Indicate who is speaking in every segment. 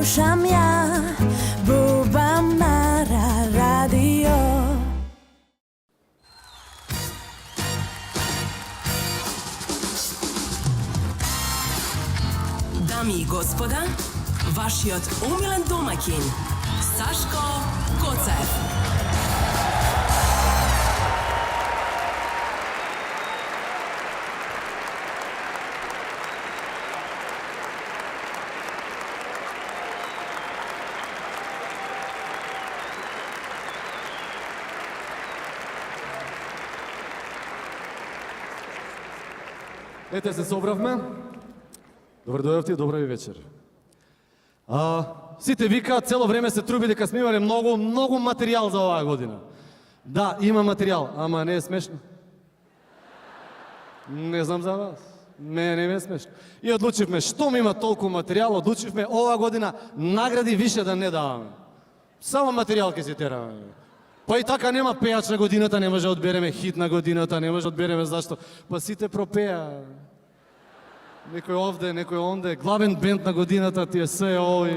Speaker 1: Slušam ja Bubam Nara radio.
Speaker 2: Дами и господа, вашиот умилен домаќин, Сашко Коцев.
Speaker 3: Ете се собравме. Добро дојдовте, добра ви вечер. Сите викаат, цело време се труби дека сме имале многу материјал за оваа година. Да, има материјал, ама не е смешно. Не знам за вас. Не е смешно. И одлучивме, штом има толку материјал, одлучивме оваа година награди више да не даваме. Само материјал ќе си тераме. Па и така нема пејач на годината, не може да одбереме хит на годината, не може да одбереме зашто. Па сите пропеа. Некој овде, некој онде, главен бенд на годината ти е се овој.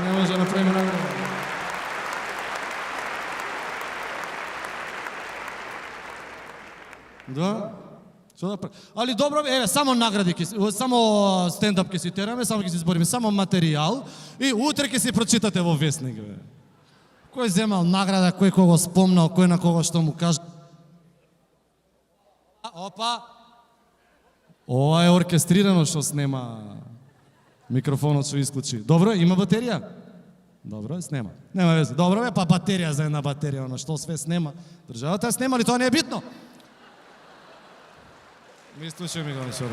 Speaker 3: Не може да направиме награда. Да? Што да прави? Али добро, еве, само награди, само стендап ќе си тераме, само ќе си збориме, само материјал и утре ќе си прочитате во весник. Кој земал награда, кој кого спомнал, кој на кого што му кажа. Опа! Ова е оркестрирано што снема. Микрофонот што исклучи. Добро, има батерија? Добро, снема. Нема везе. Добро бе, па батерија за една батерија, она што све снема. Државата ја снема, али тоа не е битно. Ми исклучи ми го нешто.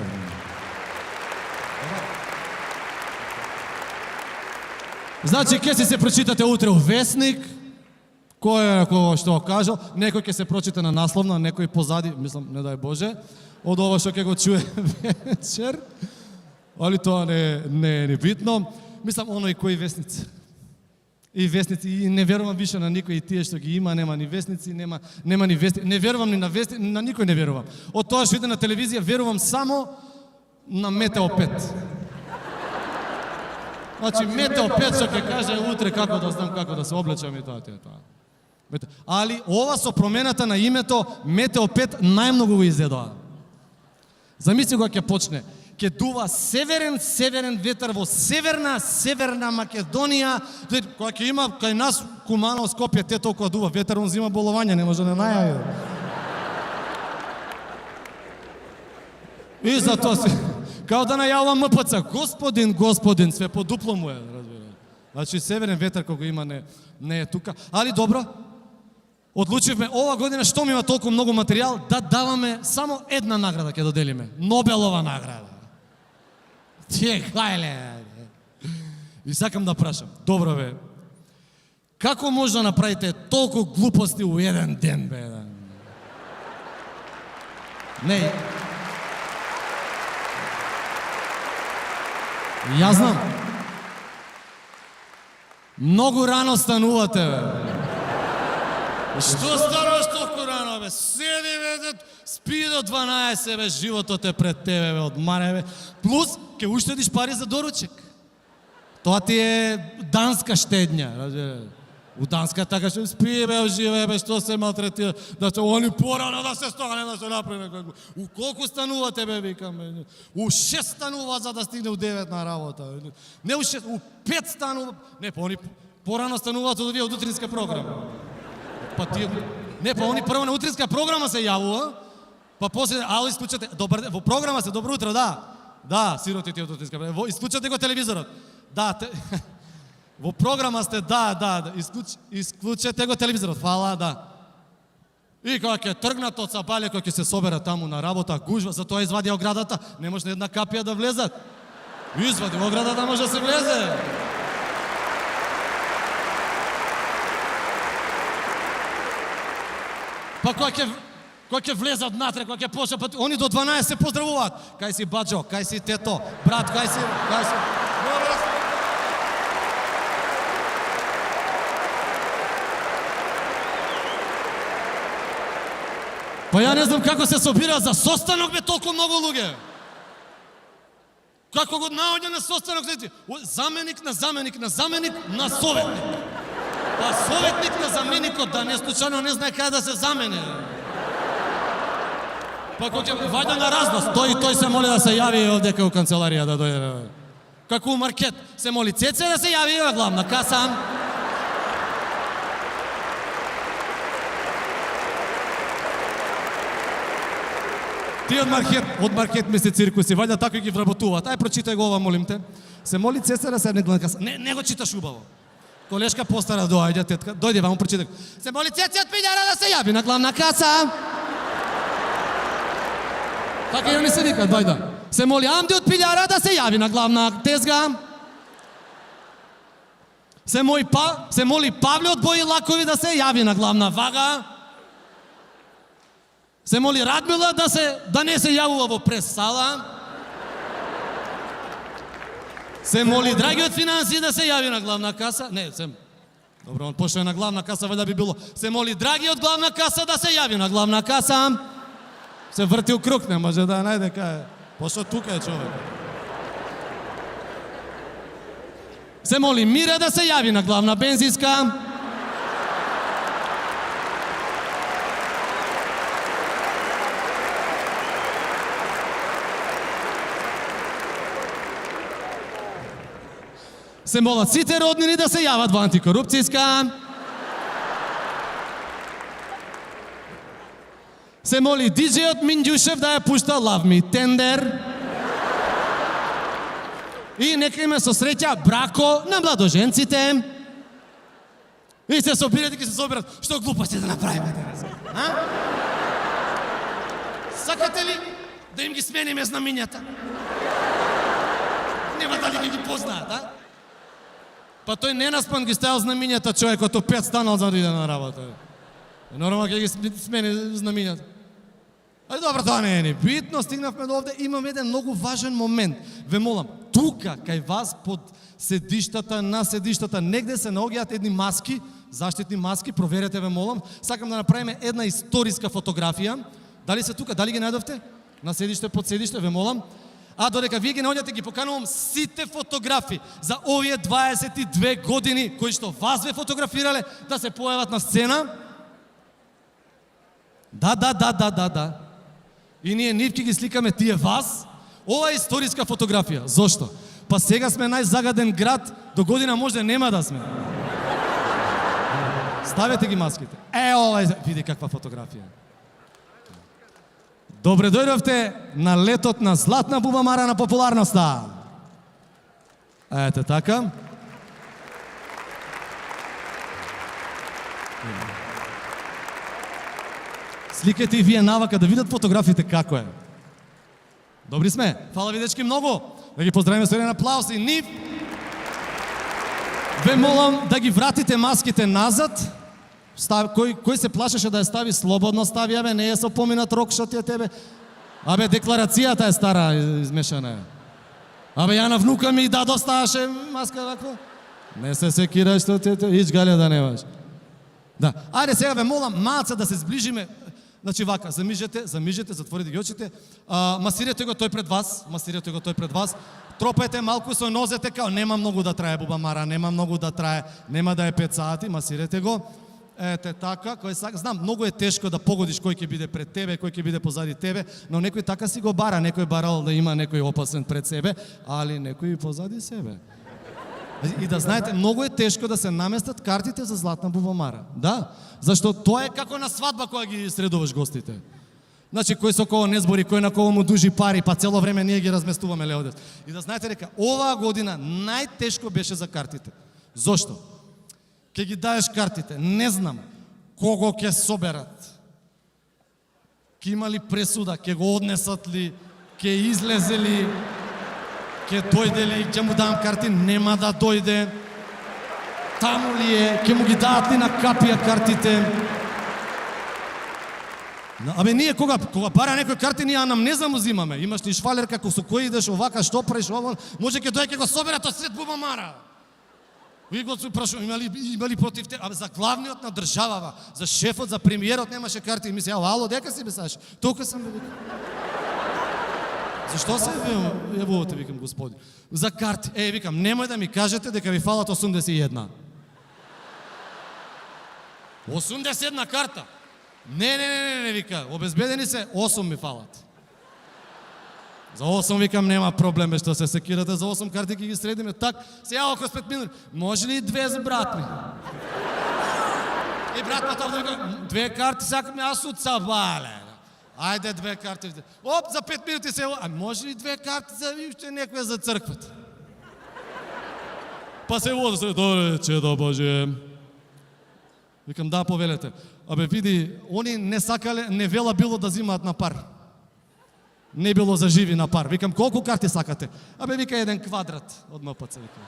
Speaker 3: Значи, ќе си се прочитате утре во весник. Кој е кого што кажал, некој ќе се прочита на насловна, некој позади, мислам, не дај Боже, од ова што ќе го чуе вечер. Али тоа не е битно. Мислам, оно и кои весници. И весници, и не верувам више на никој, и тие што ги има, нема ни весници, нема ни вестници. Не верувам ни на весници, на никој не верувам. Од тоа што иде на телевизија, верувам само на Метео 5. Значи, Метео 5 што ќе каже утре како да знам, како да се облечам и тоа. Али ова со промената на името Метео 5 најмногу го изедоа. Замисли кога ќе почне. Ќе дува северен ветар во северна Македонија. Кога ќе има кај нас Куманово, Скопје, те толкова дува ветар, он зима боловање, не може да најави. И затоа се као да најавува МПЦ. Господин, све по дупло му е, разбира. Значи северен ветар кога има не е тука. Али добро. Одлучивме ова година што ми има толку многу материјал да даваме само една награда ќе доделиме. Нобелова награда. Тие хајле. И сакам да прашам. Добро бе. Како може да направите толку глупости у еден ден бе? Не. Јас знам. Многу рано станувате бе. Што стануваш толку рано, бе? Седи, бе, спи до 12, бе, животот е пред тебе, бе, одмаре, бе. Плюс, ке уштедиш пари за доручек. Тоа ти е данска штедња, разбира. У Данска така што спи, бе, оживе, бе, што се малтретира, да се они порано да се стане, да се направи. У колку станувате, бе, викам, бе? У 6 станува за да стигне у 9 на работа. Не у 6, у 5 станува. Не, па они порано стануваат од овие од утринска програма. Па тие... Не, па они прво на утринска програма се јавува, па после, ало исклучате, добар, во програма се, добро утро, да. Да, сиротите од утринска програма. Исклучате го телевизорот. Да, во програма сте, да. Исклучете го телевизорот, фала, да. И кога ќе тргнат од Сабале, кога ќе се собера таму на работа, гужва, затоа извади оградата, не може една капија да влезат. Извади оградата, може да се влезе. кој ќе влезат внатре, кој ќе почне пат, они до 12 се поздравуваат. Кај си баџо, кај си тето, брат, кај си. Па ја не знам како се собираат за состанок бе толку многу луѓе. Како го наоѓа на состанок, заменик на заменик на заменик на советник. Па советник на заменикот, да не случајно не знае каде да се замени. Па кој ќе ваѓа на разнос, тој се моли да се јави овде кај канцеларија да дојде. Како у маркет, се моли Цеце да се јави во главна каса. Ти од маркет ми се циркуси, вајда така ги вработуваат. Ај прочитај го ова, молим те. Се моли Цеце да седне главна каса. Не го читаш убаво. Колешка постара доаѓа, тетка, дојде ваму прочитај. Се моли Цеце од Пилјара да се јави на главна каса. Така и они се викаат, дојда. Се моли Амди од Пилјара да се јави на главна тезга. Се моли Павле од Бои Лакови да се јави на главна вага. Се моли Радмила да не се јавува во прес-сала. Се моли Драги од финансии да се јави на главна каса. Добро, он пошто е на главна каса, вајда би било. Се моли Драги од главна каса да се јави на главна каса. Се врти у круг, не може да најде кај. Пошто тука е човек. Се моли Мире да се јави на главна бензинска. Се молат сите роднини да се јават во антикорупцијска. Се моли диџејот Минѓушев да ја пушта Love Me Tender. И нека име со среќа брако на младоженците. И се собират и ќе се собират. Што глупости да направиме денес? Сакате ли да им ги смениме знамињата? Нема дали ги познаат, а? Па тој ненаспан ги ставил знамињата човекот, од 5 станал за да иде на работа. Нормално ќе ги смени знамињата. Ај добро, тоа не е ни битно, стигнавме до овде, имам еден многу важен момент. Ве молам, тука, кај вас, под седиштата, на седиштата, негде се наоѓаат едни маски, заштитни маски, проверете, ве молам. Сакам да направиме една историска фотографија. Дали се тука, дали ги најдовте? На седиште, под седиште, ве молам. А додека вие ги наоѓате, ги поканувам сите фотографи за овие 22 години кои што вас ве фотографирале да се појават на сцена. Да. И ние нивки ги сликаме тие вас. Ова е историска фотографија. Зошто? Па сега сме најзагаден град, до година може нема да сме. Ставете ги маските. Ова е, види каква фотографија. Добре дојдовте на летот на Златна бубамара на популарноста. Ете така. Сликайте и вие навака да видат фотографите како е. Добри сме. Фала ви дечки многу. Да ги поздравиме со еден аплауз и нив. Ве молам да ги вратите маските назад. Кој се плашеше да ја стави слободно, стави, абе, не е со поминат рок, шо ти е тебе? Абе, декларацијата е стара, измешана е. Абе, ја на внука ми да доставаше маска вакво. Не се секираш, што ти е, ич галја да немаш. Да, ајде сега ве молам малце да се зближиме. Значи вака, замижете, затворите ги очите. Масирете го тој пред вас. Тропете малку со нозете, као нема многу да трае бубамара, нема многу да трае, нема да е 5 сати, масирете го. Ете така, кој сака, знам, многу е тешко да погодиш кој ќе биде пред тебе, кој ќе биде позади тебе, но некој така си го бара, некој барал да има некој опасен пред себе, али некој и позади себе. И да знаете, многу е тешко да се наместат картите за Златна бубамара. Да, зашто тоа е како на свадба кога ги средуваш гостите. Значи, кој со кого не збори, кој на кого му дужи пари, па цело време ние ги разместуваме леодес. И да знаете дека оваа година најтешко беше за картите. Зошто? Ке ги даеш картите, не знам кого ќе соберат. Ке има ли пресуда, ке го однесат ли, ке излезе ли, ке дојде ли, ке му дам карти, нема да дојде. Таму ли е, ке му ги дадат ли на капија картите. Абе ние кога бара некој карти, ние анамнеза му зимаме. Имаш ли швалер како со кој идеш овака, што правиш ово, може ќе дојде ќе го собере тоа свет бубамара. Ви го прашувам, имали против те, абе за главниот на државава, за шефот, за премиерот немаше карти. Мисли, ало, дека си бе Саш? Тука сам бе. Зашто се јавувате, викам, господи? За карти. Викам, немој да ми кажете дека ви фалат 81. 81 карта. Не, вика, обезбедени се, 8 ми фалат. За 8 викам, нема проблем, што се секирате за 8 карти, ги средиме. Так, сега около 5 минути. Може ли 2 за брат ми? И брат ма тоа вика, 2 карти сакам јас од Сабале. Ајде 2 карти. Оп, за 5 минути се... А може ли 2 карти за уште некоја за црквата? Па се води се, добре, чедо Боже. Викам, да, повелете. Абе, види, они не сакале, не вела било да зимаат на пар. Не било за живи на пар. Викам, колку карти сакате? Абе, вика, 1 квадрат од МПЦ, викам.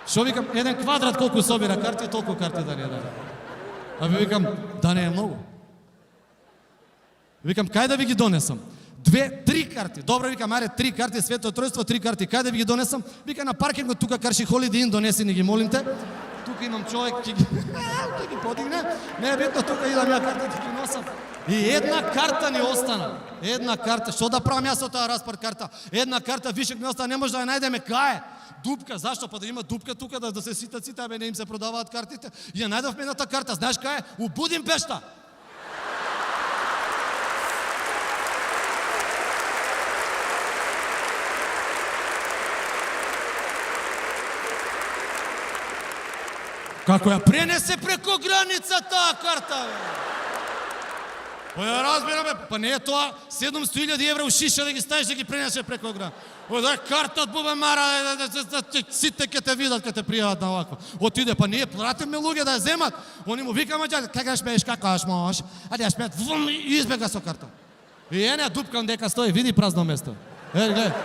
Speaker 3: Шо викам, 1 квадрат колку собира карти, толку карти да не даде. Абе, викам, да не е многу. Викам, кај да ви ги донесам? 2, 3 карти. Добро, викам, аре, 3 карти, Свето Тројство, 3 карти. Кај да ви ги донесам? Вика, на паркингот тука Карши Холиди Ин, донеси ни ги, молим те. Тука имам човек, ќе ги подигне. Не е битно, тука идам ја картите ги носам. И 1 карта ни остана. 1 карта. Што да правам јас со таа распарт карта? 1 карта вишек ми остана, не може да ја најдеме кај. Дупка, зашто? Па да има дупка тука да се ситат сите, абе не им се продаваат картите. И ја најдовме едната карта, знаеш кај? У Будимпешта. Како ја пренесе преко граница таа карта, бе? Па ја разбирам, бе, па не е тоа 700.000 евра у шиша да ги ставиш да ги пренесе преко граница. Да карта од бубамара, сите ќе те видат, ќе те пријават на оваква. Отиде, па ние пратиме луѓе да ја земат. Они му викаме, како ја шмееш, како ја шмош, ајде ја шмеат, вум, и избега со карта. И ене, дупкам дека стои, види празно место. Гледај.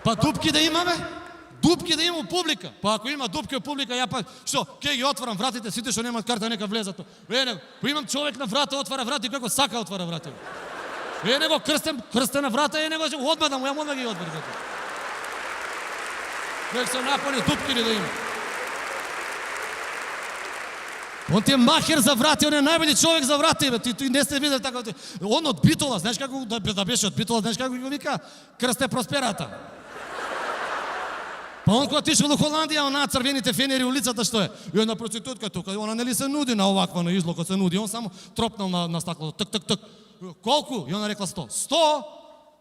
Speaker 3: Па дупки да имаме? Дупки да има публика. Па ако има дупки у публика, ја па што, ќе ги отварам вратите, сите што немаат карта нека влезат. Ене, па имам човек на врата, отвара врати како сака отвара врати. Ене го крстена врата, ене го одма да му, ја одма ги отвори. Нека се напони дупки ли да има. Он ти е махер за врати, он е најбољи човек за врати, бе. Ти не сте видели така. Он од Битола, знаеш како да беше од Битола, знаеш како го вика? Крсте Просперата. Па он кога тишел у Холандија, она црвените фенери улицата што е. И една проститутка тука, она нели се нуди на оваква на излокот се нуди, он само тропнал на стаклото, тк. Колку? И она рекла 100. 100?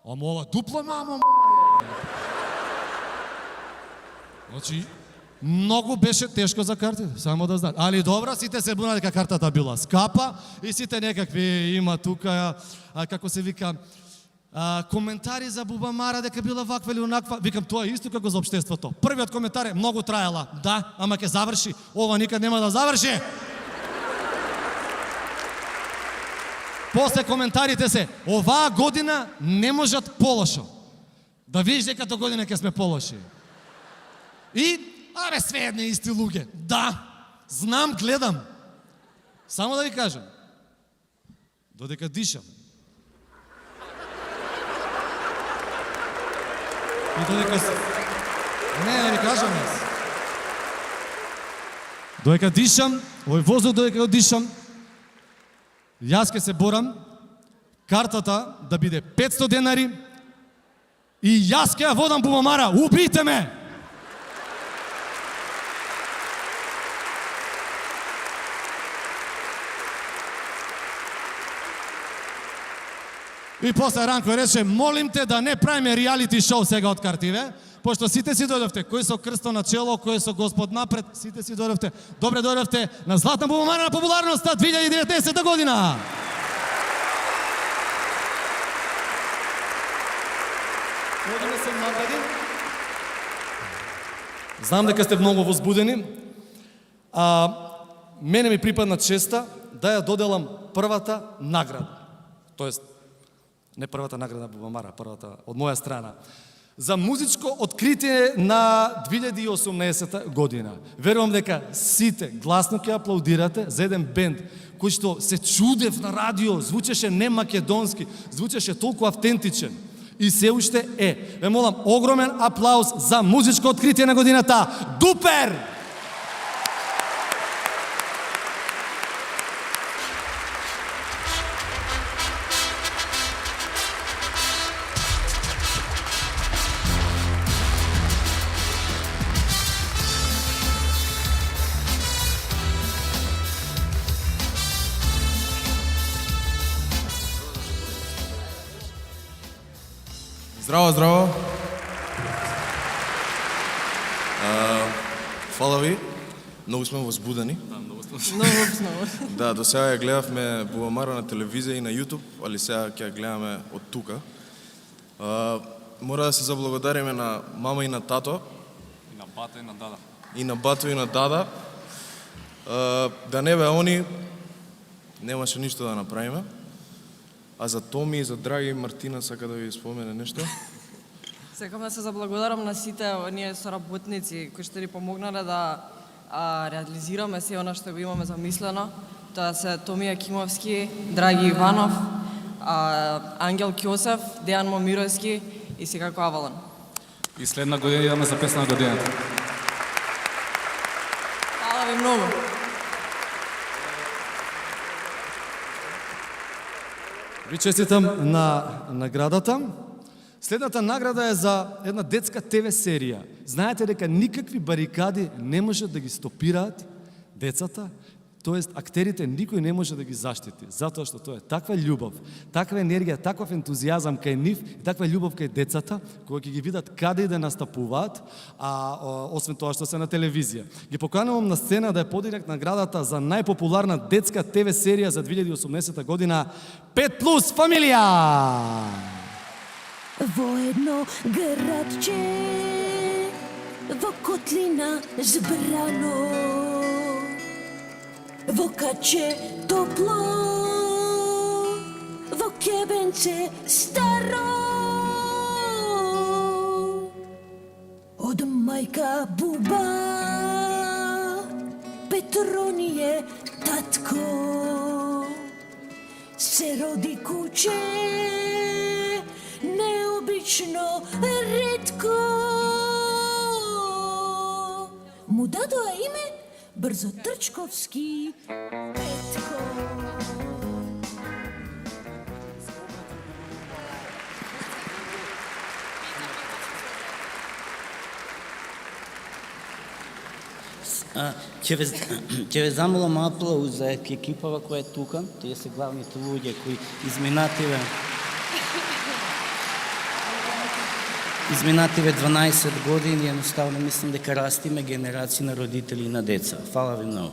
Speaker 3: Ама ова дупло, мамо. Значи, многу беше тешко за картите, само да знаат. Али добра, сите се буна дека картата била скапа и сите некакви има тука, како се вика, коментари за бубамара дека била ваква или онаква. Викам, тоа е исто како за општеството. Првиот коментар е многу траела. Да, ама ќе заврши. Ова никад нема да заврши. После коментарите се, оваа година не можат полошо. Да видиш дека до година ќе сме полоши. И, абе, све едни исти луѓе. Да, знам, гледам. Само да ви кажам, додека дишам, и додека се... Не, да ви кажам јас. Додека дишам, овој воздух додека го дишам, јас ке се борам картата да биде 500 денари и јас ке ја водам бубамара. Убијте ме! И после Ранко рече, молим те да не правиме реалити шоу сега од картиве, пошто сите си дојдовте, кој со крсто на чело, кој со Господ напред, сите си дојдовте. Добре дојдовте на Златна бубамара на популярноста 2019 година. Одиме се награди. Знам дека сте многу возбудени. Мене ми припадна честа да ја доделам првата награда. Тоест, не првата награда Бубамара, првата од моја страна. за музичко откритие на 2018 година. Верувам дека сите гласно ќе аплаудирате за еден бенд кој што се чудев на радио, звучеше не македонски, звучеше толку автентичен. И се уште е. Ве молам, огромен аплауз за музичко откритие на годината. Дупер!
Speaker 4: Здраво, здраво. Фала ви. Многу сме возбудени. Да, до сега ја гледавме Бубамара на телевизија и на YouTube, али сега ќе ја гледаме од тука. Мора да се заблагодариме на мама и на тато.
Speaker 5: И на бата и на дада.
Speaker 4: И на бато и на дада. Да не бе они, немаше ништо да направиме. А за Томи и за Драги Мартина сака да ви спомене нешто?
Speaker 6: Сакам да се заблагодарам на сите оние соработници кои што ни помогнале да реализираме се она што го имаме замислено. Тоа се Томи Акимовски, Драги Иванов, Ангел Кјосев, Дејан Момировски и секако Авалон.
Speaker 5: И следна година идаме за песна на годината.
Speaker 6: Фала ви многу.
Speaker 3: Ви честитам на наградата. Следната награда е за една детска ТВ серија. Знаете дека никакви барикади не можат да ги стопираат децата, тоест актерите никој не може да ги заштити, затоа што тоа е таква љубов, таква енергија, таков ентузијазам кај нив и таква љубов кај децата, кога ќе ги видат каде и да настапуваат, освен тоа што се на телевизија. Ги поканувам на сцена да ја подигнат наградата за најпопуларна детска ТВ серија за 2018 година 5+ фамилија.
Speaker 1: Во едно градче, во котлина збрано, во каче топло, во кебенце старо. Од мајка Буба, Петроније татко, се роди куче, необично ретко. Му дадоа име Брзотрчковски Петко.
Speaker 7: Ќе ве замолам аплауз за екипава која е тука, тие се главните луѓе кои изминативе 12 години, едноставно мислам дека растиме генерации на родители и на деца. Фала ви многу.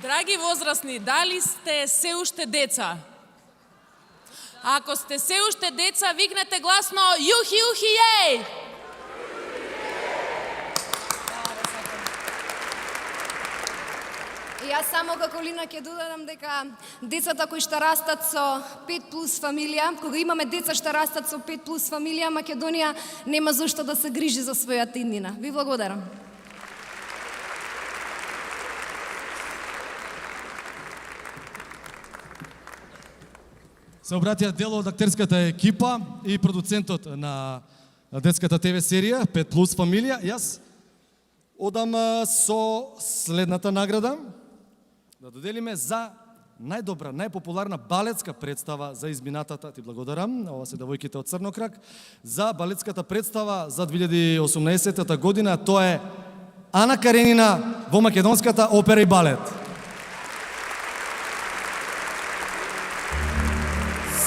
Speaker 8: Драги возрастни, дали сте се уште деца? Ако сте се уште деца, викнете гласно јухи, јухи, јеј!
Speaker 9: И јас само како Лина ќе додадам дека децата кои што растат со 5+ фамилија, кога имаме деца што растат со 5+ фамилија, Македонија нема зошто да се грижи за својата иднина. Ви благодарам.
Speaker 3: Се обратија дел од актерската екипа и продуцентот на детската ТВ серија 5+ фамилија. Јас одам со следната награда да доделиме за најдобра, најпопуларна балетска представа за изминатата. Ти благодарам, ова се девојките од Црнокрак. За балетската представа за 2018 година, тоа е Ана Каренина во македонската опера и балет.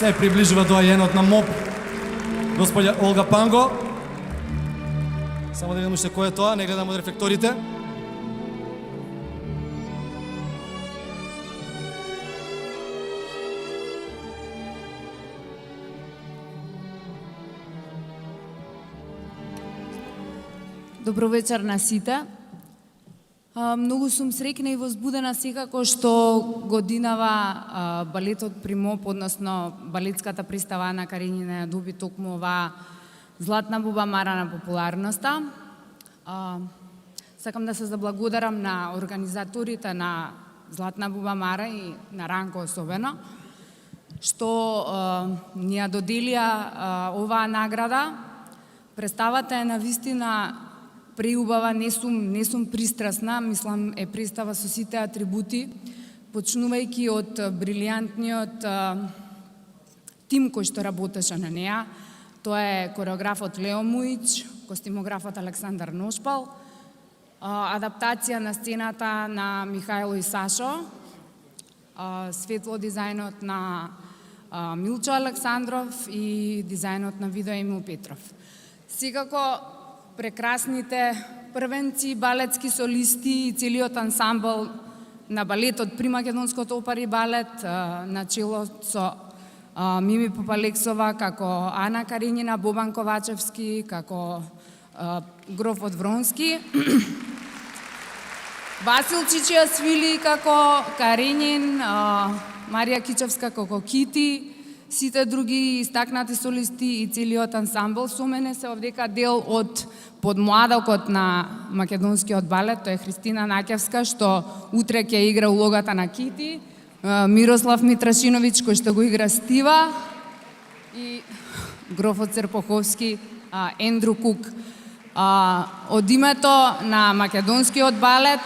Speaker 3: Се приближува доајенот на МОП, господја Олга Панго. Само да видим уште кој е тоа, не гледам од рефлекторите.
Speaker 10: Добро вечер на сите. Многу сум среќна и возбудена секако што годинава балетот Примоп, односно балетската пристава Ана Каренина ја доби токму оваа златна бубамара на популарноста. Сакам да се заблагодарам на организаторите на Златна бубамара и на Ранко особено, што ни ја доделија оваа награда. Представата е навистина преубава, не сум пристрасна, мислам е представа со сите атрибути, почнувајќи од брилијантниот тим кој што работеше на неа. Тоа е кореографот Лео Муич, костимографот Александар Ношпал, адаптација на сцената на Михајло и Сашо, светло дизајнот на Милчо Александров и дизајнот на видео Емил Петров. Секако прекрасните првенци, балетски солисти и целиот ансамбл на балетот при Македонското опера и балет, на чело со Мими Попалексова, како Ана Каренина, Бобан Ковачевски, како грофот Вронски, Васил Чичијасвили како Каренин, Марија Кичевска како Кити, сите други истакнати солисти и целиот ансамбл. Со мене се овдека дел од подмладокот на македонскиот балет, тоа е Христина Накевска, што утре ќе игра улогата на Кити, Мирослав Митрашиновиќ, кој што го игра Стива, и грофот Серпоховски, Ендру Кук. Од името на македонскиот балет,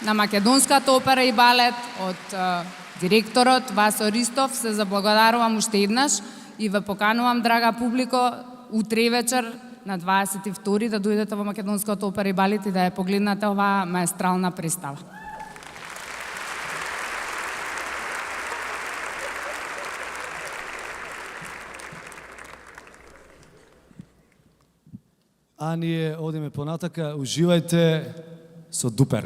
Speaker 10: на Македонската опера и балет, од директорот Васо Ристов, се заблагодарувам уште еднаш и ве поканувам, драга публико, утре вечер на 22 да дојдете во Македонската опера и балет и да ја погледнете оваа маестрална представа.
Speaker 3: А ние одиме понатака, уживајте со Дупер.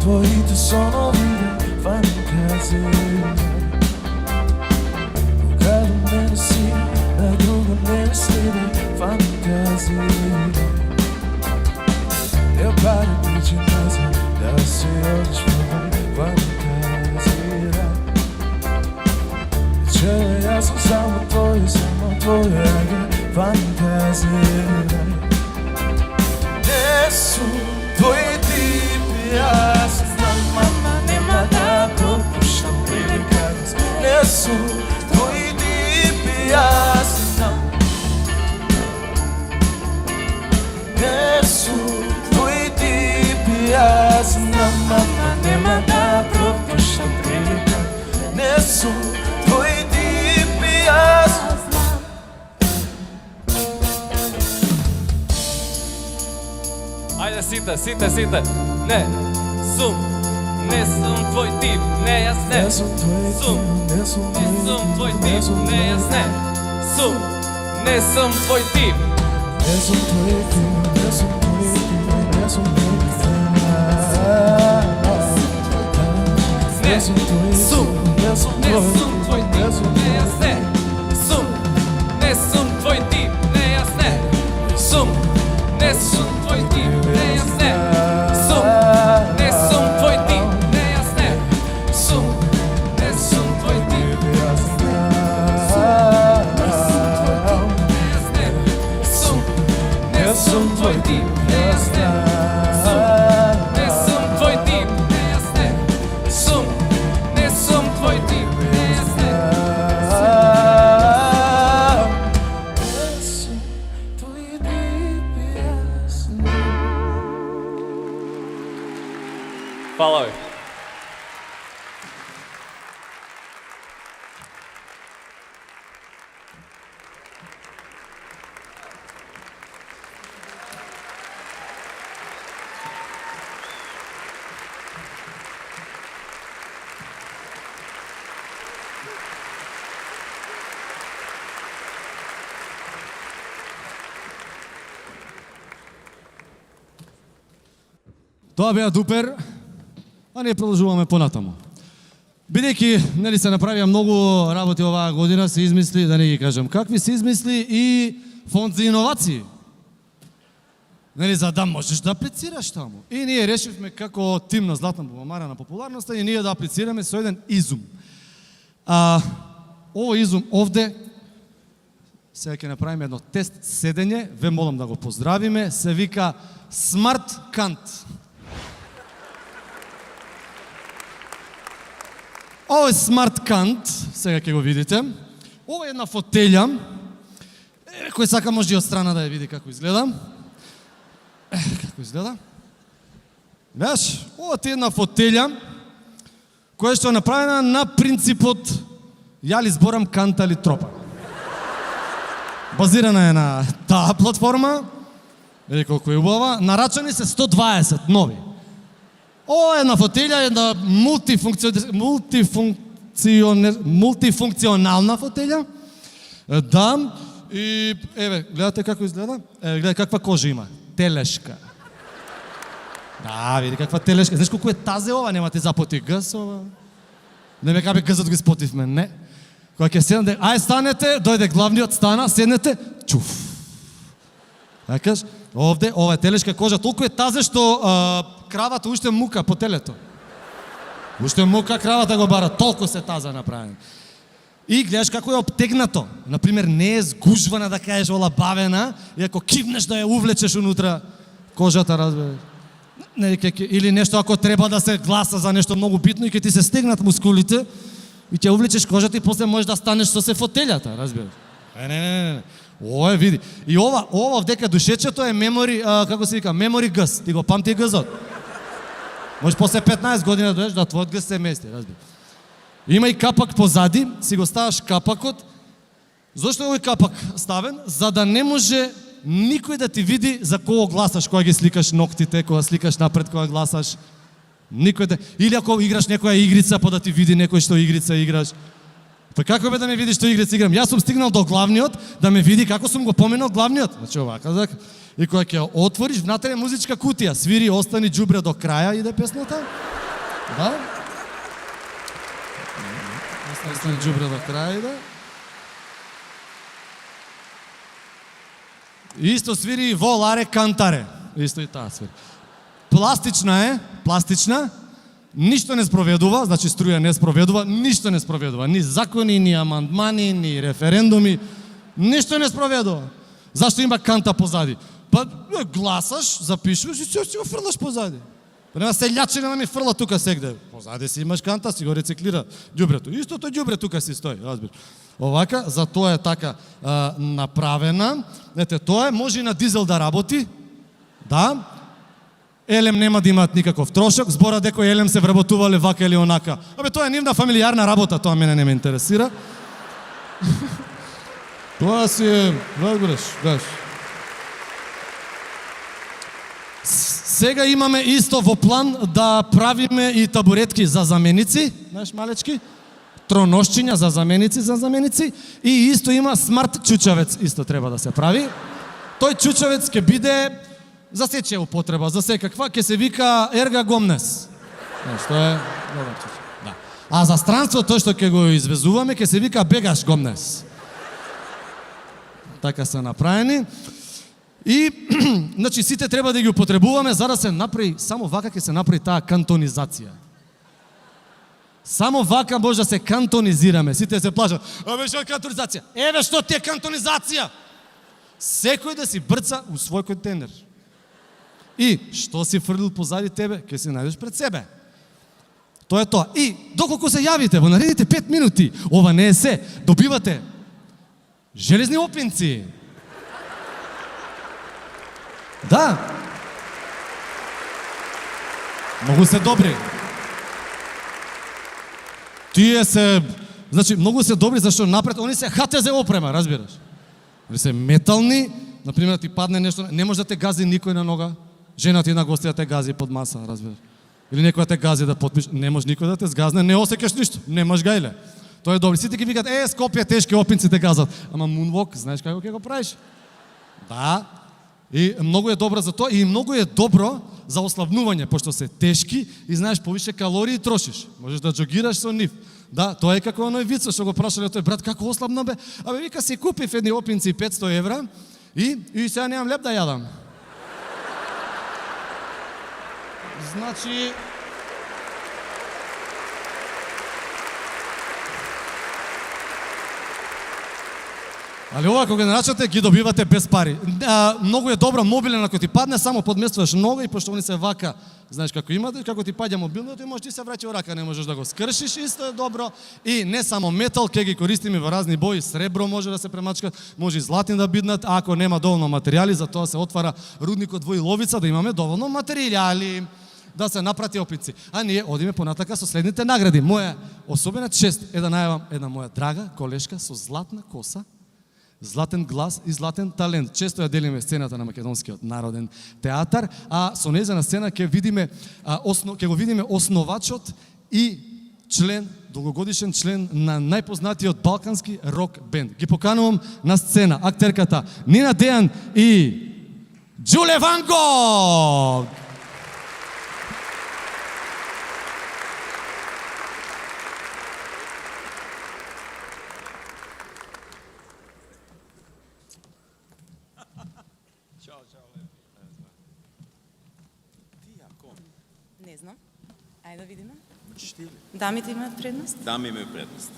Speaker 11: Твои
Speaker 4: земја. Не сум твој тип, јас знам, мама, нема да пропушам прилика. Не сум твој тип, јас знам. Не сум твој тип, јас знам, мама, нема да пропушам прилика. Не сум твој тип, јас знам.
Speaker 5: Ајде сите. Не сум твој тип, не јас не. Сум твој тип, не јас не. Не сум твој тип. Не сум твој тип, не јас не. Не сум твој тип, не јас не. Не сум твој тип, не јас не. Не сум твој тип, не јас не. Не сум твој тип, не јас не. Не сум твој тип, не јас не. Не сум твој тип, не јас не. Не сум твој тип, не јас не. Фала ви.
Speaker 3: Тоа беа Дупер, а ние продолжуваме понатаму. Бидејќи нели се направија многу работи оваа година, се измисли, да не ги кажам какви, се измисли и фонд за иновации. Нели, за да можеш да аплицираш таму. И ние решивме како тим на Златна бубамара на популарноста и ние да аплицираме со еден изум. Овој изум овде, сега ќе направиме едно тест седење, ве молам да го поздравиме, се вика Смарт Кант. Ово е Смарт Кант, сега ќе го видите. Ова е една фотелја, кој сака може и од страна да ја види како изгледа. Како изгледа? Знаеш, ова е една фотелја, која што е направена на принципот ја ли зборам канта или тропа. Базирана е на таа платформа, види колку е убава, нарачани се 120 нови. Ова е една фотелја, една мултифункционална фотелја. Да, и еве, гледате како изгледа? Гледај каква кожа има. Телешка. Да, види каква телешка. Знаеш колку е тазе ова, нема ти запоти гъс ова. Не ме кабе гъзот го спотивме, не. Кога ќе седнете, ај станете, дојде главниот, стана, седнете, чуф. Такаш, овде, ова е телешка кожа, толку е тазе што кравата уште мука по телето. Уште мука кравата го бара, толку се таза направен. И гледаш како е обтегнато. Например, не е сгужвана, да кажеш, олабавена, и ако кивнеш да ја увлечеш унутра кожата, разбереш. Или нешто ако треба да се гласа за нешто многу битно и ќе ти се стегнат мускулите, и ќе увлечеш кожата и после можеш да станеш со се фотелјата, разбереш. Не. Ова е, види. И ова вдека душечето е мемори, како се вика, мемори гъс. Ти го памти гъзот. Можеш после 15 година дојдеш да твојот гъс се мести, разбереш. Има и капак позади, си го ставаш капакот. Зошто е овој капак ставен? За да не може никој да ти види за кого гласаш, кога ги сликаш ноктите, кога сликаш напред, кога гласаш. Никој да... Или ако играш некоја игрица, па да ти види некој што игрица играш. Па како бе да ме види што игрица играм? Јас сум стигнал до главниот, да ме види како сум го поменал главниот. Значи овака, така. И кога ќе отвориш, внатре е музичка кутија. Свири Остани џубре до краја, иде песната. Да? Остани џубре до краја, иде. Исто свири Воларе Кантаре. Исто и таа свири. Пластична, ништо не спроведува, значи струја не спроведува, ништо не спроведува, ни закони, ни амандмани, ни референдуми, ништо не спроведува. Зашто има канта позади? Па гласаш, запишуваш и си го фрлаш позади. Па нема селјачина ми фрла тука сегде. Позади си имаш канта, си го рециклира ѓубрето. Истото ѓубре тука си стои, разбираш. Овака, за тоа е така направена. Ете, тоа може и на дизел да работи. Да. Елем нема да имаат никаков трошок, збора дека елем се вработувале вака или онака. Абе, тоа е нивна фамилијарна работа, тоа мене не ме интересира. Тоа си е, разбираш, даш. Сега имаме исто во план да правиме и табуретки за заменици, знаеш, малечки, троношчиња за заменици и исто има смарт чучавец, исто треба да се прави. Тој чучавец ќе биде за сечија употреба, за секаква, ќе се вика ерга гомнес. Знаеш, тоа е добар чучавец. Да. А за странство тој што ќе го извезуваме ќе се вика бегаш гомнес. Така се направени. И, значи, сите треба да ги употребуваме за да се направи, само вака ќе се направи таа кантонизација. Само вака може да се кантонизираме. Сите се плашат. Абе, што е кантонизација? Еве што ти е кантонизација? Секој да си брца у свој контейнер. И, што си фрлил позади тебе, ќе си најдеш пред себе. Тоа е тоа. И, доколку се јавите, во наредите 5 минути, ова не е се, добивате железни опинци. Да. Многу се добри. Тие се, значи, многу се добри, зашто напред, они се ХТЗ опрема, разбираш? Они се метални, например, ти падне нешто, не може да те гази никој на нога, жена ти на гостија те гази под маса, разбираш? Или некој те гази да потпиш, не може никој да те сгазне, не осекаш ништо, немаш гајле. Тоа е добро. Сите ги викат, Скопје тешки опинци те газат. Ама мунвок, знаеш како ќе го правиш? Да. И многу е добро за тоа и многу е добро за ослабнување, пошто се тешки и знаеш повише калории трошиш. Можеш да џогираш со нив. Да, тоа е како оној виц што го прашале тој брат како ослабна бе. Абе вика си купив едни опинци 500 евра и сега немам леп да јадам. Значи али ова кога нарачате ги добивате без пари. Многу е добро мобилен ако ти падне, само подмествуваш нога и пошто они се вака, знаеш како имате, како ти паѓа мобилното и можеш ти се враќа во рака, не можеш да го скршиш, исто е добро. И не само метал, ќе ги користиме во разни бои, сребро може да се премачкат, може и златни да биднат, а ако нема доволно материјали, за тоа се отвара рудникот во Иловица да имаме доволно материјали да се напрати опинци. А ние одиме понатака со следните награди. Моја особена чест е да најавам една моја драга колешка со златна коса, златен глас и златен талент. Често ја делиме сцената на Македонскиот народен театар, а со нејза на сцена ќе го видиме основачот и член, долгогодишен член на најпознатиот балкански рок бенд. Ги поканувам на сцена актерката Нина Дејан и Џуле Ван Гог.
Speaker 11: Не знам. Ајде да видиме. Дамите имаат предност?
Speaker 12: Дами имаат предност.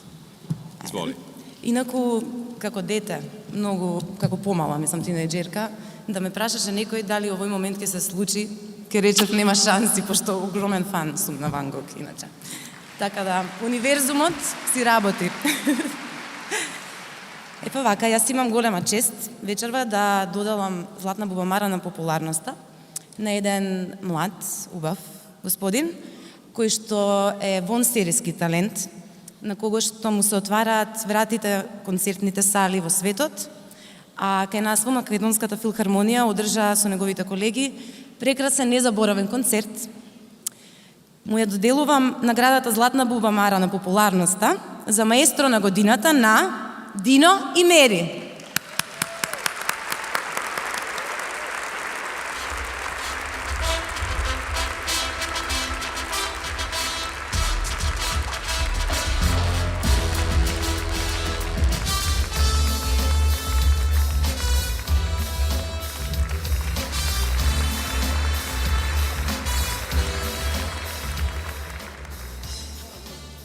Speaker 12: Изволи.
Speaker 11: Инаку, како дете, многу, како помала, мислам тинејџерка, да ме прашаше некој дали овој момент ќе се случи, ќе речев нема шанси, пошто огромен фан сум на Ван Гог, иначе. Така да, универзумот си работи. Епа вака, јас имам голема чест вечерва да доделам златна бубамара на популарноста на еден млад, убав господин, кој што е вонсериски талент, на кого што му се отвараат вратите концертните сали во светот, а кај нас во Македонската филхармонија одржа со неговите колеги прекрасен незаборавен концерт. Му ја доделувам наградата Златна бубамара на популарноста за маестро на годината на Дино и Мери.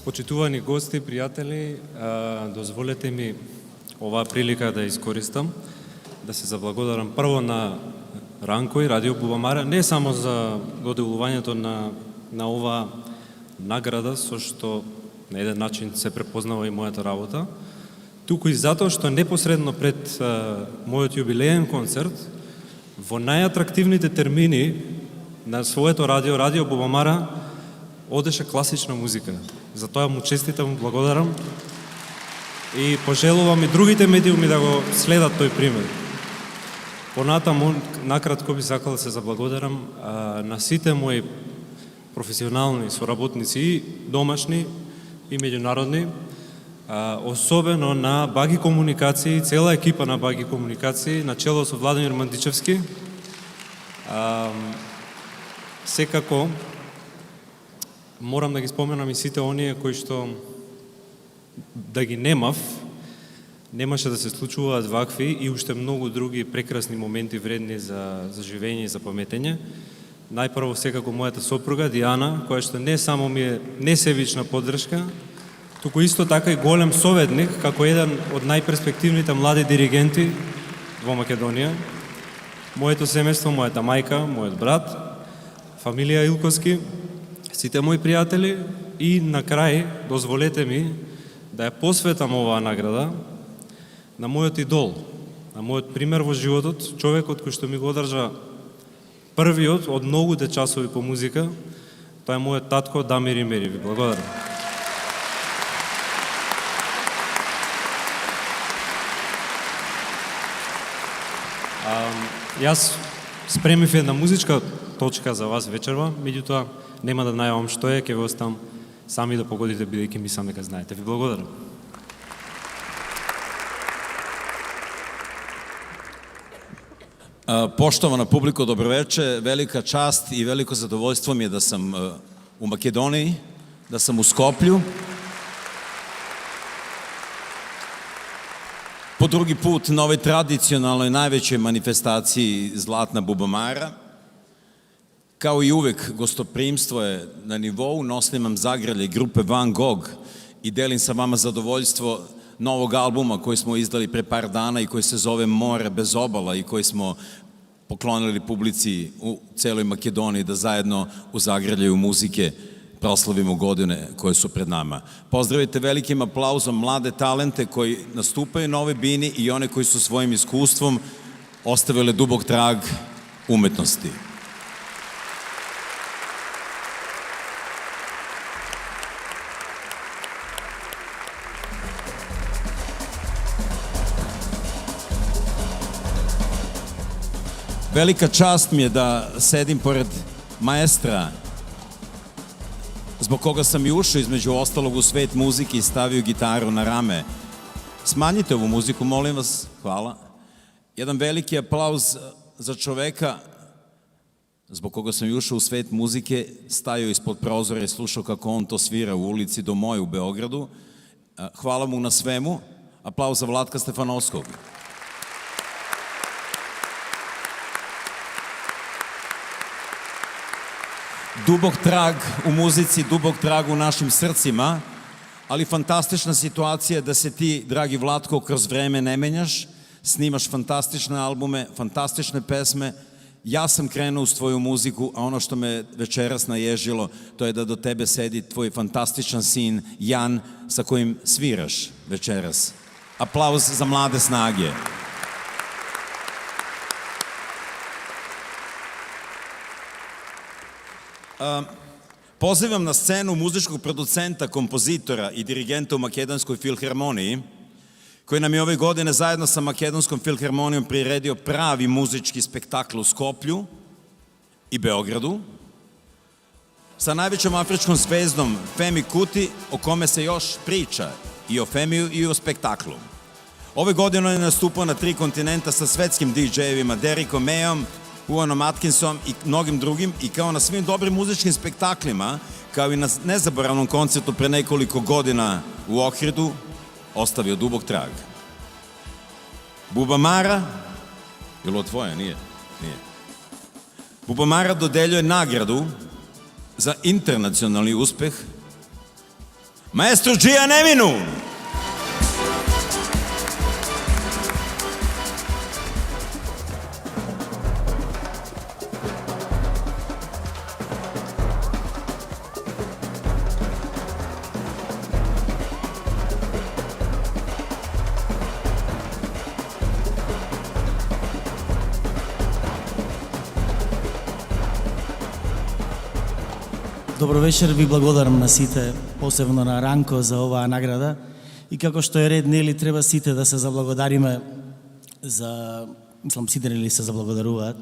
Speaker 13: Почитувани гости, пријатели, дозволете ми оваа прилика да искористам да се заблагодарам прво на Ранко и Радио Бубамара, не само за доделувањето на ова награда, со што на еден начин се препознава и мојата работа, туку и затоа што непосредно пред мојот јубилеен концерт, во најатрактивните термини на своето радио, Радио Бубамара, одеше класична музика. За тоа му честитам, му благодарам и пожелувам и другите медиуми да го следат тој пример. Понатаму, накратко би сакал да се заблагодарам на сите мои професионални соработници, и домашни и меѓународни, особено на Баги Комуникации, цела екипа на Баги Комуникации, на чело со Владимир Мандичевски. Секако, морам да ги споменам и сите оние кои што да ги немав, немаше да се случуваат вакви и уште многу други прекрасни моменти вредни за живење и за паметење. Најпрво секако мојата сопруга Диана, која што не само ми е несебична поддршка, туку исто така и голем советник, како еден од најперспективните млади диригенти во Македонија. Моето семејство, мојата мајка, мојот брат, фамилија Илковски, сите мои пријатели и на крај дозволете ми да ја посветам оваа награда на мојот идол, на мојот пример во животот, човекот кој што ми го одржа првиот од многуте часови по музика, тоа е мојот татко Дамир Имери. Ви благодарам. Јас спремив една музичка точка за вас вечерва, меѓутоа нема да најавам што е, ќе ви оставам сами да погодите, бидејќи мислам дека знаете. Ви благодарам.
Speaker 14: Poštovana publiko, dobroveče. Velika čast i veliko zadovoljstvo mi je da sam u Makedoniji, da sam u Skoplju. Po drugi put na ovoj tradicionalnoj najvećoj manifestaciji Zlatna Bubamara. Kao i uvek, gostoprimstvo je na nivou, nosim vam zagrlje grupe Van Gogh i delim sa vama zadovoljstvo novog albuma koji smo izdali pre par dana i koji se zove More bez obala i koji smo poklonili publici u celoj Makedoniji da zajedno u zagrljaju muzike proslavimo godine koje su pred nama. Pozdravite velikim aplauzom mlade talente koji nastupaju na ovoj bini i one koji su svojim iskustvom ostavili dubok trag umetnosti. Velika čast mi je da sedim pored maestra zbog koga sam i ušao između ostalog u svet muzike i stavio gitaru na rame. Smanjite ovu muziku, molim vas. Hvala. Jedan veliki aplauz za čoveka zbog koga sam i ušao u svet muzike, stajao ispod prozora i slušao kako on to svira u ulici do moje u Beogradu. Hvala mu na svemu. Aplauz za Vlatka Stefanovskog. Dubok trag u muzici, dubok trag u našim srcima, ali fantastična situacija da se ti, dragi Vlatko, kroz vreme ne menjaš, snimaš fantastične albume, fantastične pesme. Ja sam krenuo uz tvoju muziku, a ono što me večeras naježilo, to je da do tebe sedi tvoj fantastičan sin Jan, sa kojim sviraš večeras. Aplauz za mlade snage. Pozivam na scenu muzičkog producenta, kompozitora i dirigenta u Makedonskoj filharmoniji, koji nam je ove godine zajedno sa Makedonskom filharmonijom priredio pravi muzički spektakl u Skoplju i Beogradu, sa najvećom afričkom zvezdom Femi Kuti, o kome se još priča i o Femiju i o spektaklu. Ove godine on je nastupao na 3 kontinenta sa svetskim DJ-evima Derikom Mayom, Uanom Atkinsom i mnogim drugim, i kao na svim dobrim muzičkim spektaklima, kao i na nezaboravnom koncertu pre nekoliko godina u Ohridu, ostavio dubok trag. Bubamara, je li ovo tvoje? Nije. Bubamara dodeljuje nagradu za internacionalni uspeh maestru Džija Neminu.
Speaker 15: Добро вечер, ви благодарам на сите, посебно на Ранко за оваа награда. И како што е ред, нели треба сите да се заблагодариме за, мислам, сите нели се заблагодаруваат.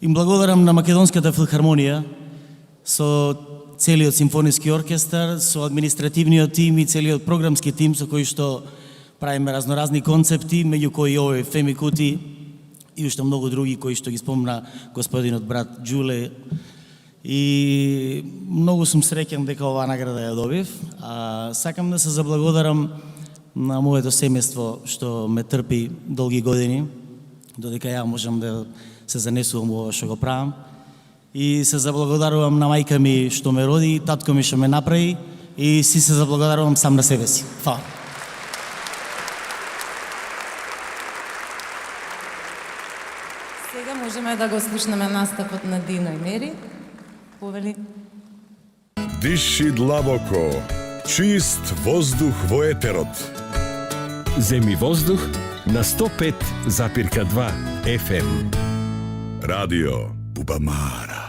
Speaker 15: Им благодарам на Македонската филхармонија со целиот симфониски оркестар, со административниот тим и целиот програмски тим со кој што правиме разноразни концепти, меѓу кои овој Феми Кути и уште многу други кои што ги спомна господинот брат Джуле. И многу сум среќен дека оваа награда ја добив. Сакам да се заблагодарам на моето семејство што ме трпи долги години, додека ја можам да се занесувам во ова што го правам. И се заблагодарувам на мајка ми што ме роди, татко ми што ме направи и си се заблагодарувам сам на себе си. Фала.
Speaker 11: Сега можеме да го слушнеме настапот на Дино и Мери. Повели.
Speaker 16: Диши длабоко, чист воздух во етерот.
Speaker 17: Земи воздух на 105,2 FM.
Speaker 16: Радио Бубамара.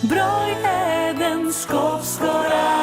Speaker 1: Broj 1 Skopsko radio.